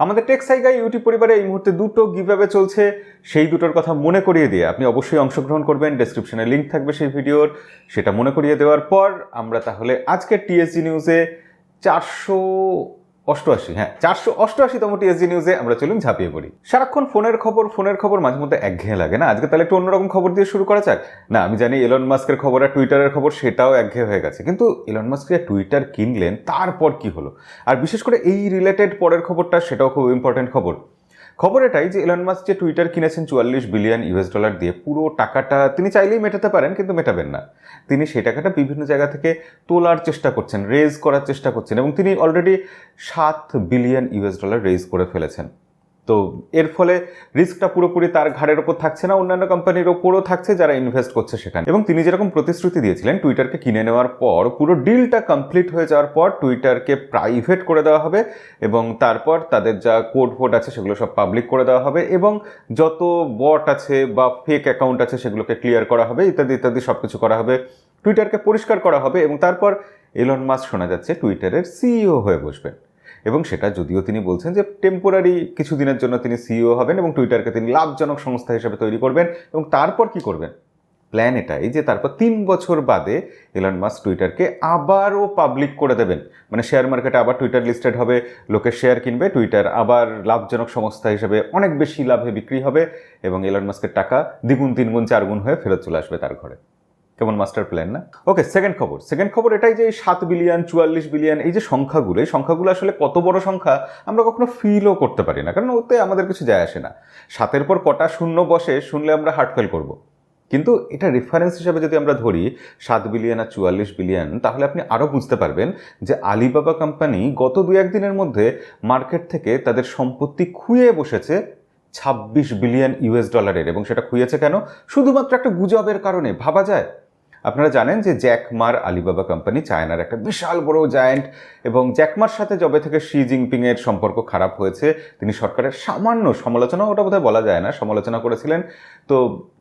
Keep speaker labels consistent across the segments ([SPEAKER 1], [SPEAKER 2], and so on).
[SPEAKER 1] আমাদের take সাইগাই YouTube পরিবারে এই মুহূর্তে দুটো গিভঅ্যাওয়ে চলছে, সেই দুটোর কথা মনে করিয়ে দিয়ে আপনি অবশ্যই অংশগ্রহণ করবেন। ডেসক্রিপশনে লিঙ্ক থাকবে সেই ভিডিওর, সেটা মনে করিয়ে দেওয়ার পর আমরা তাহলে আজকের টিএসজি নিউজে 488তম টিএসজি নিউজে আমরা চলুন ঝাঁপিয়ে পড়ি। সারাক্ষণ ফোনের খবর মাঝে মধ্যে একঘেয়ে লাগে না? আজকে তাহলে একটু অন্যরকম খবর দিয়ে শুরু করা যাক না? আমি জানি এলন মাস্কের খবর আর টুইটারের খবর সেটাও একঘেয়ে হয়ে গেছে, কিন্তু এলন মাস্ক যে টুইটার কিনলেন তারপর কি হলো, আর বিশেষ করে এই রিলেটেড পরের খবরটা, সেটাও খুব ইম্পর্টেন্ট খবর এটাই যে এলন মাস্ক যে টুইটার কিনেছেন $44 বিলিয়ন দিয়ে, পুরো টাকাটা তিনি চাইলেই মেটাতে পারেন, কিন্তু মেটাবেন না। তিনি সেই টাকাটা বিভিন্ন জায়গা থেকে তোলার চেষ্টা করছেন, রেজ করার চেষ্টা করছেন, এবং তিনি অলরেডি $7 বিলিয়ন রেজ করে ফেলেছেন। তো এর ফলে রিস্কটা পুরোপুরি তার ঘাড়ের ওপর থাকছে না, অন্যান্য কোম্পানির ওপরও থাকছে যারা ইনভেস্ট করছে সেখানে। এবং তিনি যেরকম প্রতিশ্রুতি দিয়েছিলেন টুইটারকে কিনে নেওয়ার পর, পুরো ডিলটা কমপ্লিট হয়ে যাওয়ার পর টুইটারকে প্রাইভেট করে দেওয়া হবে, এবং তারপর তাদের যা কোড আছে সেগুলো সব পাবলিক করে দেওয়া হবে, এবং যত বট আছে বা ফেক অ্যাকাউন্ট আছে সেগুলোকে ক্লিয়ার করা হবে, ইত্যাদি ইত্যাদি সব কিছু করা হবে, টুইটারকে পরিষ্কার করা হবে। এবং তারপর এলন মাস্ক শোনা যাচ্ছে টুইটারের সিইও হয়ে বসবেন, এবং সেটা যদিও তিনি বলছেন যে টেম্পোরারি কিছুদিনের জন্য তিনি সিইও হবেন এবং টুইটারকে তিনি লাভজনক সংস্থা হিসেবে তৈরি করবেন। এবং তারপর কি করবেন? প্ল্যান এটাই যে তারপর 3 বছর বাদে এলন মাস্ক টুইটারকে আবারও পাবলিক করে দেবেন, মানে শেয়ার মার্কেটে আবার টুইটার লিস্টেড হবে, লোকে শেয়ার কিনবে, টুইটার আবার লাভজনক সংস্থা হিসেবে অনেক বেশি লাভে বিক্রি হবে, এবং এলন মাস্কের টাকা দ্বিগুণ 3 গুণ 4 গুণ হয়ে ফেরত চলে আসবে তার ঘরে। কেমন মাস্টার প্ল্যান না? ওকে, সেকেন্ড খবর এটাই যে 7 বিলিয়ন 44 বিলিয়ন এই যে সংখ্যাগুলো আসলে কত বড় সংখ্যা আমরা কখনো ফিলও করতে পারি না, কারণ ওতে আমাদের কিছু যায় আসে না। 7-এর পর কটা শূন্য বসে শুনলে আমরা হার্ট ফেল করবো, কিন্তু এটা রেফারেন্স হিসেবে যদি আমরা ধরি 7 বিলিয়ন আর 44 বিলিয়ন, তাহলে আপনি আরও বুঝতে পারবেন যে আলিবাবা কোম্পানি গত 2-1 দিনের মধ্যে মার্কেট থেকে তাদের সম্পত্তি খুইয়ে বসেছে $26 বিলিয়ন, এবং সেটা খুইয়েছে কেন? শুধুমাত্র একটা গুজবের কারণে। ভাবা যায়? আপনারা জানেন যে জ্যাক মার আলিবাবা কোম্পানি চায়নার একটা বিশাল বড় জায়ান্ট, এবং জ্যাক মার সাথে যবে থেকে শি জিনপিংয়ের সম্পর্ক খারাপ হয়েছে, তিনি সরকারের সামান্য সমালোচনা, ওটা বোধহয় বলা যায় না, সমালোচনা করেছিলেন। তো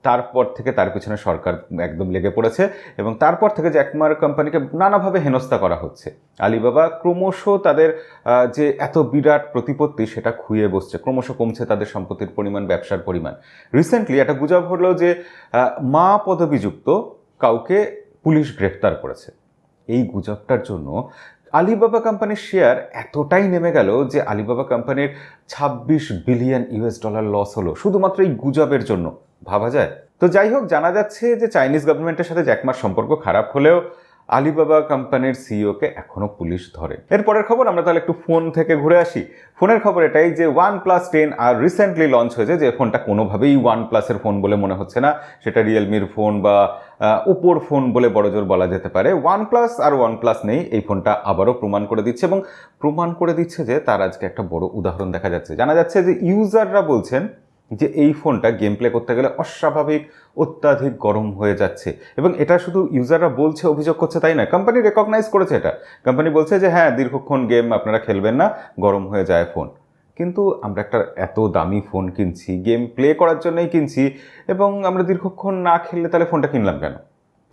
[SPEAKER 1] তারপর থেকে তার পিছনে সরকার একদম লেগে পড়েছে, এবং তারপর থেকে জ্যাক মার কোম্পানিকে নানাভাবে হেনস্থা করা হচ্ছে। আলিবাবা ক্রমশ তাদের যে এত বিরাট প্রতিপত্তি সেটা খুইয়ে বসছে, ক্রমশ কমছে তাদের সম্পত্তির পরিমাণ, ব্যবসার পরিমাণ। রিসেন্টলি একটা গুজব হলো যে মা পদবিযুক্ত কাউকে পুলিশ গ্রেফতার করেছে। এই গুজবটার জন্য আলিবাবা কোম্পানির শেয়ার এতটাই নেমে গেল যে আলিবাবা কোম্পানির $26 বিলিয়ন লস হলো শুধুমাত্র এই গুজবের জন্য। ভাবা যায়? তো যাই হোক, জানা যাচ্ছে যে চাইনিজ গভর্নমেন্টের সাথে জ্যাক মার সম্পর্ক খারাপ হলেও আলিবাবা কোম্পানির সিইওকে এখনো পুলিশ ধরে। এরপরের খবর আমরা তাহলে একটু ফোন থেকে ঘুরে আসি। ফোনের খবর এটাই যে OnePlus 10 আর রিসেন্টলি লঞ্চ হয়েছে, যে ফোনটা কোনোভাবেই OnePlus-এর ফোন বলে মনে হচ্ছে না, সেটা রিয়েলমির ফোন বা ওপোর ফোন বলে বড়জোর বলা যেতে পারে। OnePlus আর OnePlus নেই, এই ফোনটা আবারও প্রমাণ করে দিচ্ছে, এবং প্রমাণ করে দিচ্ছে যে তার আজকে একটা বড় উদাহরণ দেখা যাচ্ছে। জানা যাচ্ছে যে ইউজাররা বলছেন যে এই ফোনটা গেম প্লে করতে গেলে অস্বাভাবিক অত্যাধিক গরম হয়ে যাচ্ছে, এবং এটা শুধু ইউজাররা বলছে, অভিযোগ করছে তাই নয়, কোম্পানি রেকগনাইজ করেছে এটা। কোম্পানি বলছে যে হ্যাঁ, দীর্ঘক্ষণ গেম আপনারা খেলবেন না, গরম হয়ে যায় ফোন। কিন্তু আমরা একটা এত দামি ফোন কিনছি, গেম প্লে করার জন্যই কিনছি, এবং আমরা দীর্ঘক্ষণ না খেললে তাহলে ফোনটা কিনলাম কেন?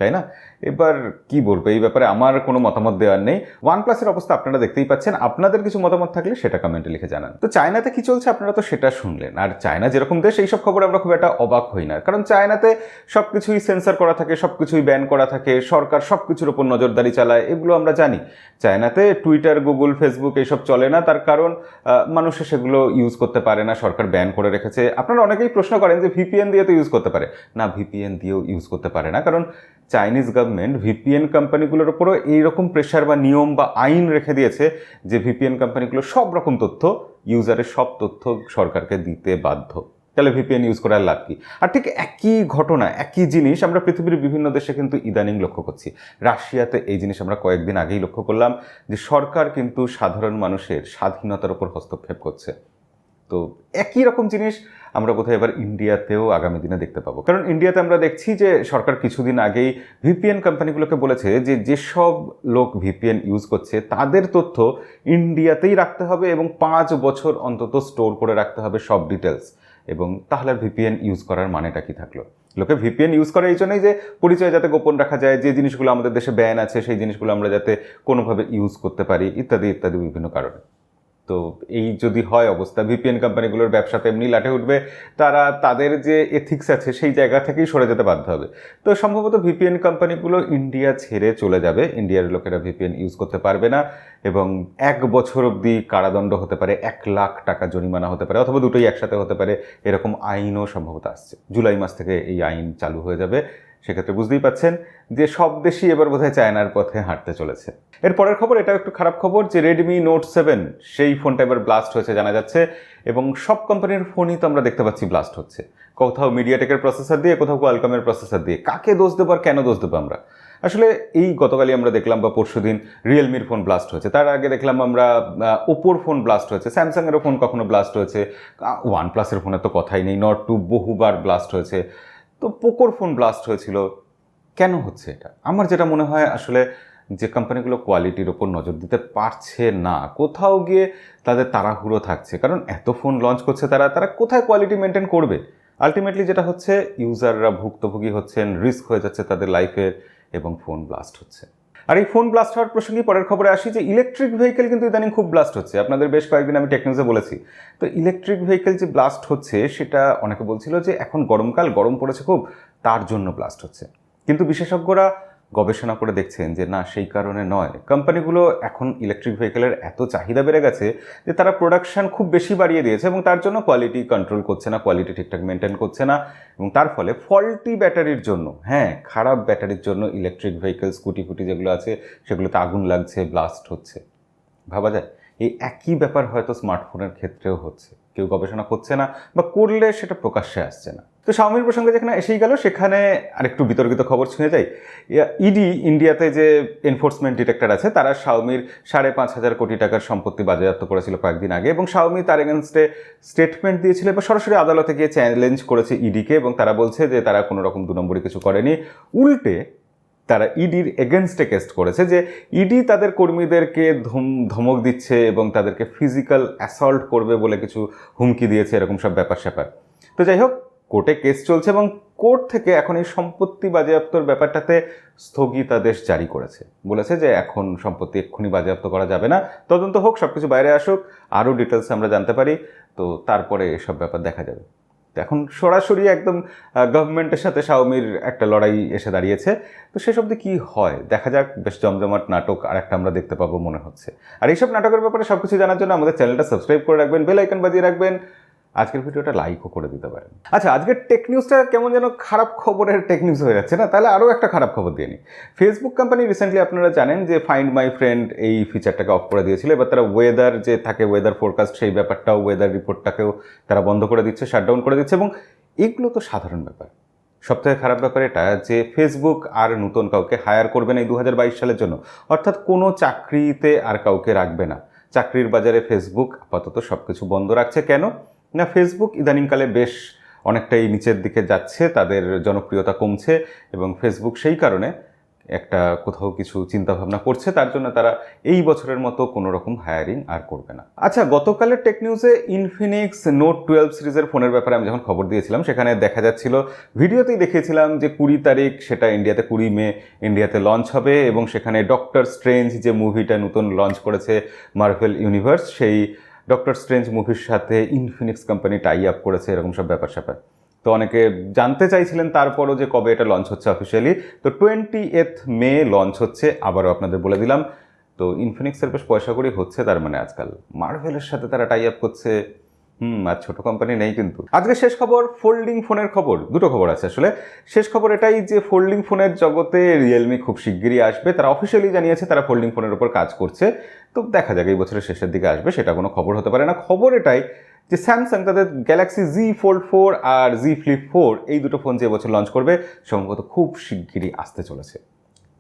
[SPEAKER 1] তাই না? এবার কি বলবো এই ব্যাপারে, আমার কোনো মতামত দেওয়ার নেই। OnePlus-এর অবস্থা আপনারা দেখতেই পাচ্ছেন, আপনাদের কিছু মতামত থাকলে সেটা কমেন্টে লিখে জানান। তো চায়নাতে কি চলছে আপনারা তো সেটা শুনলেন, আর চায়না যেরকম দেশ, এইসব খবর আমরা খুব একটা অবাক হই না, কারণ চায়নাতে সব কিছুই সেন্সর করা থাকে, সব কিছুই ব্যান করা থাকে, সরকার সব কিছুর উপর নজরদারি চালায়, এগুলো আমরা জানি। চায়নাতে টুইটার, গুগল, ফেসবুক এইসব চলে না, তার কারণ মানুষে সেগুলো ইউজ করতে পারে না, সরকার ব্যান করে রেখেছে। আপনারা অনেকেই প্রশ্ন করেন যে ভিপিএন দিয়ে তো ইউজ করতে পারে না, ভিপিএন দিয়েও ইউজ করতে পারে না, কারণ চাইনিজ গভর্নমেন্ট ভিপিএন কোম্পানিগুলোর উপরও এইরকম প্রেশার বা নিয়ম বা আইন রেখে দিয়েছে যে ভিপিএন কোম্পানিগুলো সব রকম তথ্য, ইউজারের সব তথ্য সরকারকে দিতে বাধ্য। তাহলে ভিপিএন ইউজ করার লাভ কি? আর ঠিক একই ঘটনা, একই জিনিস আমরা পৃথিবীর বিভিন্ন দেশে কিন্তু ইদানিং লক্ষ্য করছি। রাশিয়াতে এই জিনিস আমরা কয়েকদিন আগেই লক্ষ্য করলাম যে সরকার কিন্তু সাধারণ মানুষের স্বাধীনতার উপর হস্তক্ষেপ করছে। তো একই রকম জিনিস আমরা বোধহয় এবার ইন্ডিয়াতেও আগামী দিনে দেখতে পাবো, কারণ ইন্ডিয়াতে আমরা দেখছি যে সরকার কিছুদিন আগেই ভিপিএন কোম্পানিগুলোকে বলেছে যে যেসব লোক ভিপিএন ইউজ করছে তাদের তথ্য ইন্ডিয়াতেই রাখতে হবে, এবং 5 বছর অন্তত স্টোর করে রাখতে হবে সব ডিটেলস। এবং তাহলে ভিপিএন ইউজ করার মানেটা কি থাকলো? লোকে ভিপিএন ইউজ করে এই জন্যই যে পরিচয় যাতে গোপন রাখা যায়, যে জিনিসগুলো আমাদের দেশে ব্যান আছে সেই জিনিসগুলো আমরা যাতে কোনোভাবে ইউজ করতে পারি, ইত্যাদি ইত্যাদি বিভিন্ন কারণে। তো এই যদি হয় অবস্থা, ভিপিএন কোম্পানিগুলোর ব্যবসা তেমনি লাটে উঠবে, তারা তাদের যে এথিক্স আছে সেই জায়গা থেকেই সরে যেতে বাধ্য হবে। তো সম্ভবত ভিপিএন কোম্পানিগুলো ইন্ডিয়া ছেড়ে চলে যাবে, ইন্ডিয়ার লোকেরা ভিপিএন ইউজ করতে পারবে না, এবং 1 বছর অবধি কারাদণ্ড হতে পারে, 1 লাখ টাকা জরিমানা হতে পারে, অথবা দুটোই একসাথে হতে পারে, এরকম আইনও সম্ভবত আসছে। জুলাই মাস থেকে এই আইন চালু হয়ে যাবে। সেক্ষেত্রে বুঝতেই পাচ্ছেন যে সব দেশই এবার বোধহয় চায়নার পথে হাঁটতে চলেছে। এর পরের খবর, এটাও একটু খারাপ খবর, যে রেডমি নোট 7 সেই ফোনটা এবার ব্লাস্ট হয়েছে জানা যাচ্ছে, এবং সব কোম্পানির ফোনই তো আমরা দেখতে পাচ্ছি ব্লাস্ট হচ্ছে, কোথাও মিডিয়াটেকের প্রসেসর দিয়ে, কোথাও কোয়ালকমের প্রসেসর দিয়ে। কাকে দোষ দেবো আর কেন দোষ দেবো আমরা? আসলে এই গতকালই আমরা দেখলাম বা পরশুদিন রিয়েলমির ফোন ব্লাস্ট হয়েছে, তার আগে দেখলাম আমরা ওপোর ফোন ব্লাস্ট হয়েছে, স্যামসাংয়েরও ফোন কখনো ব্লাস্ট হয়েছে, ওয়ানপ্লাসের ফোনের তো কথাই নেই, নট 2 বহুবার ব্লাস্ট হয়েছে, তো পোকোর ফোন ব্লাস্ট হয়েছিল। কেন হচ্ছে এটা? আমার যেটা মনে হয় আসলে যে কোম্পানিগুলো কোয়ালিটির ওপর নজর দিতে পারছে না, কোথাও গিয়ে তাদের তাড়াহুড়ো থাকছে, কারণ এত ফোন লঞ্চ করছে তারা কোথায় কোয়ালিটি মেনটেন করবে? আলটিমেটলি যেটা হচ্ছে, ইউজাররা ভুক্তভোগী হচ্ছেন, রিস্ক হয়ে যাচ্ছে তাদের লাইফের, এবং ফোন ব্লাস্ট হচ্ছে। আর এই ফোন ব্লাস্ট হওয়ার প্রসঙ্গে পরের খবরে আসি, যে ইলেকট্রিক ভেহিকেল কিন্তু ইদানিং খুব ব্লাস্ট হচ্ছে। আপনাদের বেশ কয়েকদিন আমি টেক নিউজে বলেছি। তো ইলেকট্রিক ভেহিকেল যে ব্লাস্ট হচ্ছে, সেটা অনেকে বলছিল যে এখন গরমকাল, গরম পড়েছে খুব, তার জন্য ব্লাস্ট হচ্ছে। কিন্তু বিশেষজ্ঞরা গবেষণা করে দেখছেন যে না, সেই কারণে নয়। কোম্পানিগুলো এখন ইলেকট্রিক ভেহিকেলের এত চাহিদা বেড়ে গেছে যে তারা প্রোডাকশন খুব বেশি বাড়িয়ে দিয়েছে, এবং তার জন্য কোয়ালিটি কন্ট্রোল করছে না, কোয়ালিটি ঠিকঠাক মেনটেন করছে না, এবং তার ফলে ফল্টি ব্যাটারির জন্য, হ্যাঁ খারাপ ব্যাটারির জন্য ইলেকট্রিক ভেহিকেল, স্কুটি ফুটি যেগুলো আছে সেগুলোতে আগুন লাগছে, ব্লাস্ট হচ্ছে। ভাবা যায় এই একই ব্যাপার হয়তো স্মার্টফোনের ক্ষেত্রেও হচ্ছে, কেউ গবেষণা করছে না, বা করলে সেটা প্রকাশ্যে আসছে না। তো শাওমির প্রসঙ্গে যেখানে এসেই গেল, সেখানে আরেকটু বিতর্কিত খবর ছুঁয়ে যায়। ইডি, ইন্ডিয়াতে যে এনফোর্সমেন্ট ডিরেক্টর আছে, তারা শাওমির 5,500 কোটি টাকার সম্পত্তি বাজেয়াপ্ত করেছিল কয়েকদিন আগে, এবং শাওমি তার এগেনস্টে স্টেটমেন্ট দিয়েছিল, বা সরাসরি আদালতে গিয়ে চ্যালেঞ্জ করেছে ইডিকে, এবং তারা বলছে যে তারা কোনো রকম 2 নম্বরই কিছু করেনি। উল্টে তারা ইডির এগেনস্টে কেস করেছে যে ইডি তাদের কর্মীদেরকে ধমক দিচ্ছে, এবং তাদেরকে ফিজিক্যাল অ্যাসল্ট করবে বলে কিছু হুমকি দিয়েছে, এরকম সব ব্যাপার স্যাপার। তো যাই হোক, কোর্টে কেস চলছে, এবং কোর্ট থেকে এখন এই সম্পত্তি বাজেয়াপ্তর ব্যাপারটাতে স্থগিতাদেশ জারি করেছে। বলেছে যে এখন সম্পত্তি এক্ষুনি বাজেয়াপ্ত করা যাবে না, তদন্ত হোক, সব কিছু বাইরে আসুক, আরও ডিটেলস আমরা জানতে পারি, তো তারপরে এসব ব্যাপার দেখা যাবে। এখন সরাসরি একদম গভর্নমেন্টের সাথে শাওমির একটা লড়াই এসে দাঁড়িয়েছে। তো সেসব দিয়ে কী হয় দেখা যাক। বেশ জমজমাট নাটক আর একটা আমরা দেখতে পাবো মনে হচ্ছে। আর এইসব নাটকের ব্যাপারে সব কিছু জানার জন্য আমাদের চ্যানেলটা সাবস্ক্রাইব করে রাখবেন, বেল আইকন বাজিয়ে রাখবেন, আজকের ভিডিওটা লাইকও করে দিতে পারেন। আচ্ছা, আজকের টেক নিউজটা কেমন যেন খারাপ খবরের টেক নিউজ হয়ে যাচ্ছে না, তাহলে আরও একটা খারাপ খবর দিয়ে নিই। ফেসবুক কোম্পানি রিসেন্টলি আপনারা জানেন যে ফাইন্ড মাই ফ্রেন্ড এই ফিচারটাকে অফ করে দিয়েছিল। এবার তারা ওয়েদার যে থাকে, ওয়েদার ফোরকাস্ট, সেই ব্যাপারটাও, ওয়েদার রিপোর্টটাকেও তারা বন্ধ করে দিচ্ছে, শাটডাউন করে দিচ্ছে, এবং এগুলো তো সাধারণ ব্যাপার। সবথেকে খারাপ ব্যাপার এটা যে ফেসবুক আর নতুন কাউকে হায়ার করবে না এই 2022 সালের জন্য, অর্থাৎ কোনো চাকরিতে আর কাউকে রাখবে না। চাকরির বাজারে ফেসবুক আপাতত সব কিছু বন্ধ রাখছে। কেন না, ফেসবুক ইদানিংকালে বেশ অনেকটাই নিচের দিকে যাচ্ছে, তাদের জনপ্রিয়তা কমছে, এবং ফেসবুক সেই কারণে একটা কোথাও কিছু চিন্তাভাবনা করছে, তার জন্য তারা এই বছরের মতো কোনো রকম হায়ারিং আর করবে না। আচ্ছা, গতকালের টেক নিউজে ইনফিনিক্স নোট 12 সিরিজের ফোনের ব্যাপারে আমি যখন খবর দিয়েছিলাম, সেখানে দেখা যাচ্ছিল, ভিডিওতেই দেখিয়েছিলাম যে 20 তারিখ সেটা ইন্ডিয়াতে, 20 মে ইন্ডিয়াতে লঞ্চ হবে, এবং সেখানে ডক্টর স্ট্রেঞ্জ যে মুভিটা নতুন লঞ্চ করেছে মার্ভেল ইউনিভার্স, সেই ডক্টর স্ট্রেঞ্জ মুভির সাথে ইনফিনিক্স কোম্পানি টাই আপ করেছে, এরকম সব ব্যাপার স্যাপার। তো অনেকে জানতে চাইছিলেন তারপরও যে কবে এটা লঞ্চ হচ্ছে অফিসিয়ালি। তো 28 মে লঞ্চ হচ্ছে, আবারও আপনাদের বলে দিলাম। তো ইনফিনিক্সের বেশ পয়সা করি হচ্ছে, তার মানে আজকাল মার্ভেলের সাথে তারা টাই আপ করছে। আর ছোটো কোম্পানি নেই কিন্তু। আজকে শেষ খবর ফোল্ডিং ফোনের খবর। দুটো খবর আছে আসলে। শেষ খবর এটাই যে ফোল্ডিং ফোনের জগতে রিয়েলমি খুব শিগগিরই আসবে, তারা অফিসিয়ালি জানিয়েছে তারা ফোল্ডিং ফোনের উপর কাজ করছে। তো দেখা যাক এই বছরের শেষের দিকে আসবে, সেটা কোনো খবর হতে পারে না। খবর এটাই যে স্যামসাং তাদের গ্যালাক্সি Z Fold 4 আর Z Flip 4 এই দুটো ফোন যে এবছর লঞ্চ করবে, সম্ভবত খুব শিগগিরই আসতে চলেছে।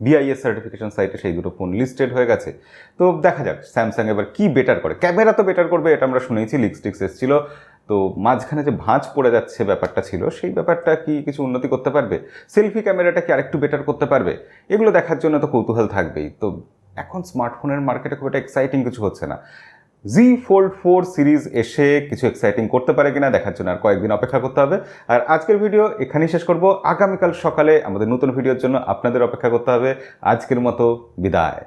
[SPEAKER 1] BIS সার্টিফিকেশন সাইটে সেই দুটো ফোন লিস্টেড হয়ে গেছে। তো দেখা যাক স্যামসাং এবার কি বেটার করে। ক্যামেরা তো বেটার করবে, এটা আমরা শুনেছি, লিপস্টিক্স এসেছিল। তো মাঝখানে যে ভাঁজ পড়ে যাচ্ছে ব্যাপারটা ছিল, সেই ব্যাপারটা কি কিছু উন্নতি করতে পারবে? সেলফি ক্যামেরাটা কি আরেকটু বেটার করতে পারবে? এগুলো দেখার জন্য তো কৌতূহল থাকবেই। তো এখন স্মার্টফোনের মার্কেটে খুব একটা এক্সাইটিং কিছু হচ্ছে না। Z Fold 4 সিরিজ এসে কিছু এক্সাইটিং করতে পারে কিনা দেখার জন্য আর কয়েকদিন অপেক্ষা করতে হবে। আর আজকের ভিডিও এখানেই শেষ করব। আগামীকাল সকালে আমাদের নতুন ভিডিওর জন্য আপনাদের অপেক্ষা করতে হবে। আজকের মতো বিদায়।